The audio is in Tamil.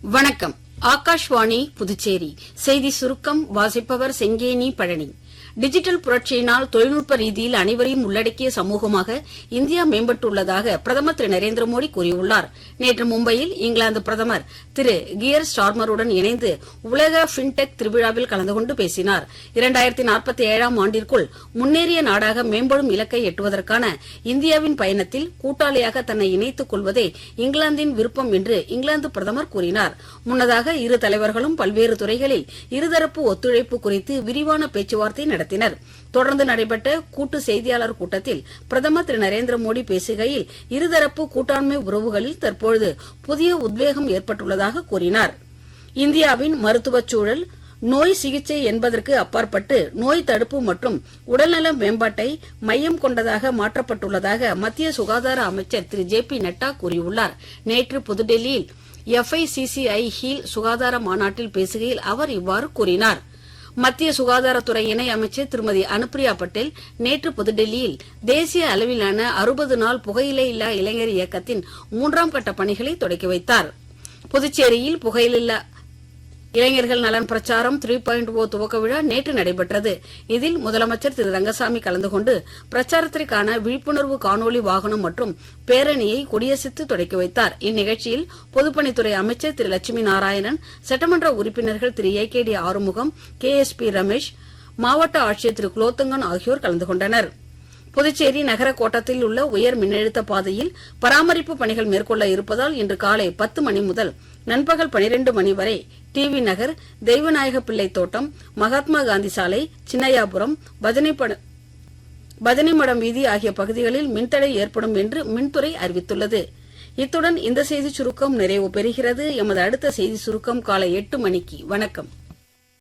வணக்கம். ஆகாஷ்வாணி புதுச்சேரி செய்தி சுருக்கம் வாசிப்பவர் செங்கேனி பழனி. டிஜிட்டல் புரட்சியினால் தொழில்நுட்ப ரீதியில் அனைவரையும் உள்ளடக்கிய சமூகமாக இந்தியா மேம்பட்டுள்ளதாக பிரதமர் திரு நரேந்திர மோடி கூறியுள்ளார். நேற்று மும்பையில் இங்கிலாந்து பிரதமர் திரு கியர் ஸ்டார்மருடன் இணைந்து உலக பின்டெக் திருவிழாவில் கலந்து கொண்டு பேசினார். 2047 ஆண்டிற்குள் முன்னேறிய நாடாக மேம்படும் இலக்கை எட்டுவதற்கான இந்தியாவின் பயணத்தில் கூட்டாளியாக தன்னை இணைத்துக் கொள்வதே இங்கிலாந்தின் விருப்பம் என்று இங்கிலாந்து பிரதமர் கூறினார். முன்னதாக இரு தலைவர்களும் பல்வேறு துறைகளில் இருதரப்பு ஒத்துழைப்பு குறித்து விரிவான பேச்சுவார்த்தை நடத்தினர். தொடர்ந்து நடைபெற்ற கூட்டு செய்தியாளர் கூட்டத்தில் பிரதமர் திரு நரேந்திர மோடி பேசுகையில் இருதரப்பு கூட்டாண்மை உறவுகளில் தற்பொழுது புதிய உத்வேகம் ஏற்பட்டுள்ளதாக கூறினார். இந்தியாவின் மருத்துவச் சூழல் நோய் சிகிச்சை என்பதற்கு அப்பாற்பட்டு நோய் தடுப்பு மற்றும் உடல்நல மேம்பாட்டை மையம் கொண்டதாக மாற்றப்பட்டுள்ளதாக மத்திய சுகாதார அமைச்சர் திரு ஜே.பி. நட்டா கூறியுள்ளார். நேற்று புதுடெல்லியில் FICCI ஹீல் சுகாதார மாநாட்டில் பேசுகையில் அவர் இவ்வாறு கூறினார். மத்திய சுகாதாரத்துறை இணை அமைச்சர் திருமதி அனுப்பிரியா பட்டேல் நேற்று புதுடெல்லியில் தேசிய அளவிலான 60 நாள் புகையிலை இல்லா இளைஞர் இயக்கத்தின் 3ஆம் கட்ட பணிகளை தொடக்கி வைத்தார். புதுச்சேரியில் புகையில்லா இளைஞர்கள் நலன் பிரச்சாரம் 3.0 துவக்க விழா நேற்று நடைபெற்றது. இதில் முதலமைச்சர் திரு ரங்கசாமி கலந்து கொண்டு பிரச்சாரத்திற்கான விழிப்புணர்வு காணொலி வாகனம் மற்றும் பேரணியை கொடியசைத்து தொடக்கி வைத்தார். இந்நிகழ்ச்சியில் பொதுப்பணித்துறை அமைச்சர் திரு லட்சுமி நாராயணன், சட்டமன்ற உறுப்பினர்கள் திரு AKD ஆறுமுகம், KSP ரமேஷ், மாவட்ட ஆட்சியர் திரு குலோத்துங்கன் ஆகியோர் கலந்து கொண்டனர். புதுச்சேரி நகர கோட்டத்தில் உள்ள உயர் மின்னழுத்த பாதையில் பராமரிப்பு பணிகள் மேற்கொள்ள இருப்பதால் இன்று காலை 10 மணி முதல் நண்பகல் 12 மணி வரை டிவி நகர், தெய்வநாயக பிள்ளை தோட்டம், மகாத்மா காந்தி சாலை, சின்னையாபுரம், பஜனைமடம் வீதி ஆகிய பகுதிகளில் மின்தடை ஏற்படும் என்று மின்துறை அறிவித்துள்ளது. இத்துடன் இந்த செய்தி சுருக்கம் நிறைவு பெறுகிறது. எமது அடுத்த செய்தி சுருக்கம் காலை 8 மணிக்கு. வணக்கம்.